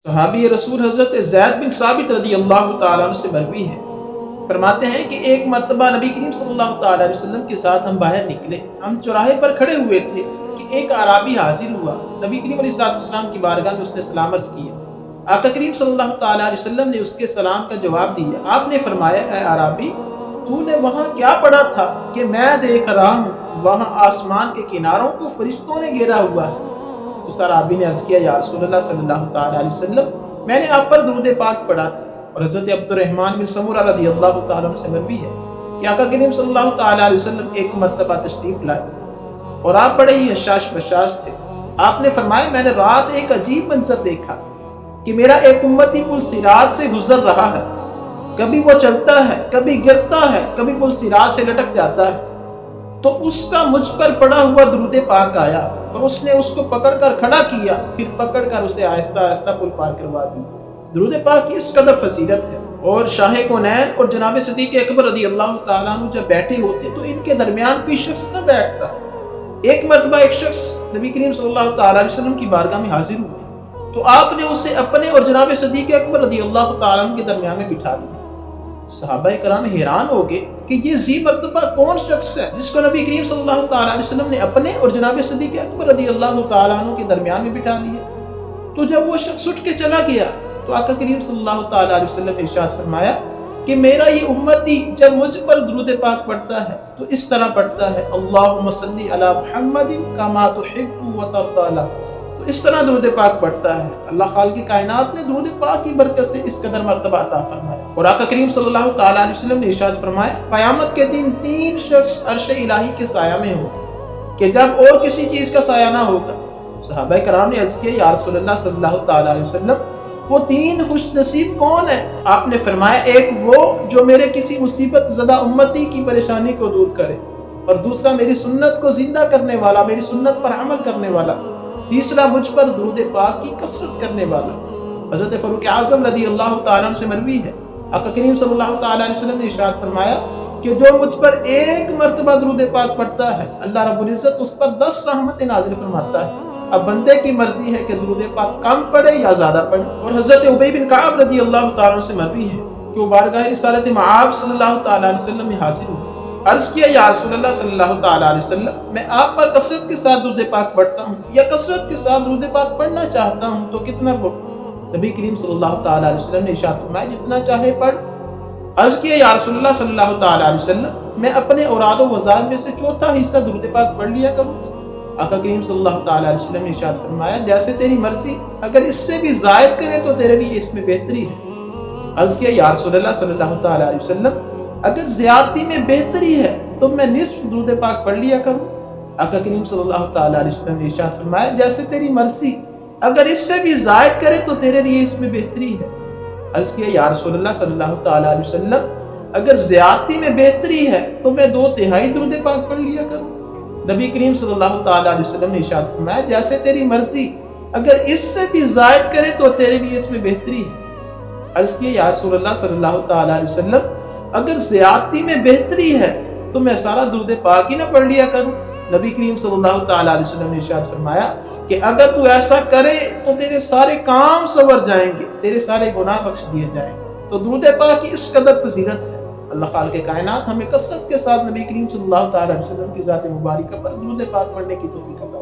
صحابی رسول حضرت زید بن ثابت رضی اللہ تعالیٰ عنہ سے مروی ہے، فرماتے ہیں کہ ایک مرتبہ نبی کریم صلی اللہ تعالیٰ علیہ وسلم کے ساتھ ہم باہر نکلے، ہم چوراہے پر کھڑے ہوئے تھے کہ ایک اعرابی حاضر ہوا۔ نبی کریم علیہ السلام کی بارگاہ میں اس نے سلام عرض کیا۔ آقا کریم صلی اللہ تعالیٰ علیہ وسلم نے اس کے سلام کا جواب دیا۔ آپ نے فرمایا، اے اعرابی، تو نے وہاں کیا پڑھا تھا؟ کہ میں دیکھ رہا ہوں وہاں آسمان کے کناروں کو فرشتوں نے گھیرا ہوا ہے۔ تو اعرابی نے عرض کیا، یا رسول اللہ صلی اللہ تعالیٰ علیہ وسلم، میں نے آپ پر درود پاک پڑھا تھا۔ اور حضرت عبد الرحمن بن سمرہ رضی اللہ تعالیٰ عنہ سے مروی ہے کہ آقا کریم صلی اللہ تعالیٰ علیہ وسلم ایک مرتبہ تشریف لائے اور آپ بڑے ہی حشاش بشاش تھے۔ آپ نے فرمایا، میں نے رات ایک عجیب منظر دیکھا کہ میرا ایک امتی پل صراط سے گزر رہا ہے، کبھی وہ چلتا ہے، کبھی گرتا ہے، کبھی پل صراط سے لٹک جاتا ہے۔ تو اس کا مجھ پر پڑا ہوا درود پاک آیا اور اس نے اس کو پکڑ کر کھڑا کیا، پھر پکڑ کر اسے آہستہ آہستہ پل پار کروا دی۔ درود پاک کی اس قدر فضیلت ہے۔ اور شاہ کونین اور جناب صدیق اکبر رضی اللہ تعالیٰ عنہ جب بیٹھے ہوتے تو ان کے درمیان کوئی شخص نہ بیٹھتا۔ ایک مرتبہ ایک شخص نبی کریم صلی اللہ تعالیٰ علیہ وسلم کی بارگاہ میں حاضر ہوئے تو آپ نے اسے اپنے اور جناب صدیق اکبر رضی اللہ تعالیٰ عنہ کے درمیان میں بٹھا دیا۔ صحابہ کرام حیران ہو گئے کہ یہ ذی مرتبہ کون شخص ہے جس کو نبی کریم صلی اللہ تعالیٰ علیہ وسلم نے اپنے اور جناب صدیق اکبر رضی اللہ تعالیٰ عنہ کے درمیان میں بٹھا لیا۔ تو جب وہ شخص اٹھ کے چلا گیا تو آقا کریم صلی اللہ تعالیٰ علیہ وسلم نے ارشاد فرمایا کہ میرا یہ امتی جب مجھ پر درود پاک پڑھتا ہے تو اس طرح پڑھتا ہے، اللہم صلی علی محمد کما تحب و ترضی۔ تو اس طرح درود پاک پڑھتا ہے۔ اللہ خالق کائنات نے درود پاک کی برکت سے اس قدر مرتبہ عطا فرمایا۔ اور آقا کریم صلی اللہ تعالیٰ علیہ وسلم نے ارشاد فرمایا، قیامت کے دن 3 شخص عرش الہی کے سایہ میں ہوگا کہ جب اور کسی چیز کا سایہ نہ ہوگا۔ صحابہ کرام نے عرض کیا، یا رسول اللہ صلی اللہ تعالیٰ علیہ وسلم، وہ 3 خوش نصیب کون ہیں؟ آپ نے فرمایا، ایک وہ جو میرے کسی مصیبت زدہ امتی کی پریشانی کو دور کرے، اور دوسرا میری سنت کو زندہ کرنے والا، میری سنت پر عمل کرنے والا، تیسرا مجھ پر درود پاک کی کثرت کرنے والا۔ حضرت فاروق اعظم رضی اللہ تعالیٰ عنہ سے مروی ہے، آقا کریم صلی اللہ تعالیٰ علیہ وسلم نے ارشاد فرمایا کہ جو مجھ پر ایک مرتبہ درود پاک پڑھتا ہے، اللہ رب العزت اس پر 10 رحمتیں نازل فرماتا ہے۔ اب بندے کی مرضی ہے کہ درود پاک کم پڑھے یا زیادہ پڑھے۔ اور حضرت ابی بن کعب رضی اللہ تعالیٰ عنہ سے مروی ہے کہ وہ بارگاہ رسالت مآب صلی اللہ تعالیٰ علیہ وسلم میں حاضر ہوئے۔ عرض کیا، یا رسول اللہ صلی اللہ تعالیٰ علیہ وسلم، میں آپ پر کثرت کے ساتھ درود پاک پڑھتا ہوں یا کثرت کے ساتھ درود پاک پڑھنا چاہتا ہوں تو کتنا پڑھوں؟ نبی کریم صلی اللہ تعالیٰ علیہ وسلم نے ارشاد فرمایا، جتنا چاہے پڑھ۔ عرض کیا، یا رسول اللہ صلی اللہ تعالیٰ علیہ وسلم، میں اپنے اوراد و وظائف میں سے 1/4 حصہ درود پاک پڑھ لیا کروں۔ آقا کریم صلی اللہ تعالیٰ علیہ وسلم نے ارشاد فرمایا، جیسے تیری مرضی، اگر اس سے بھی زائد کرے تو تیرے لیے اس میں بہتری ہے۔ عرض کیا، یا رسول اللہ صلی اللہ تعالیٰ علیہ وسلم، اگر زیادتی میں بہتری ہے تو میں نصف درود پاک پڑھ لیا کروں۔ آقا کریم صلی اللہ تعالیٰ علیہ وسلم نے ارشاد فرمایا، جیسے تیری مرضی، اگر اس سے بھی زائد کرے تو تیرے لیے اس میں بہتری ہے۔ عرض کیا، یا رسول اللہ صلی اللہ تعالیٰ علیہ وسلم، اگر زیادتی میں بہتری ہے تو میں 2/3 درود پاک پڑھ لیا کروں۔ نبی کریم صلی اللہ تعالیٰ علیہ وسلم نے ارشاد فرمایا، جیسے تیری مرضی، اگر اس سے بھی زائد کرے تو تیرے لیے اس میں بہتری ہے۔ عرض کیا، یا رسول اللہ صلی اللہ تعالیٰ علیہ وسلم، اگر زیادتی میں بہتری ہے تو میں سارا درود پاک ہی نہ پڑھ لیا کروں۔ نبی کریم صلی اللہ تعالیٰ علیہ وسلم نے ارشاد فرمایا کہ اگر تو ایسا کرے تو تیرے سارے کام سنور جائیں گے، تیرے سارے گناہ بخش دیے جائیں گے۔ تو درود پاک کی اس قدر فضیلت ہے۔ اللہ خالق کائنات ہمیں کثرت کے ساتھ نبی کریم صلی اللہ تعالیٰ علیہ وسلم کی ذات مبارکہ پر درود پاک پڑھنے کی توفیق عطا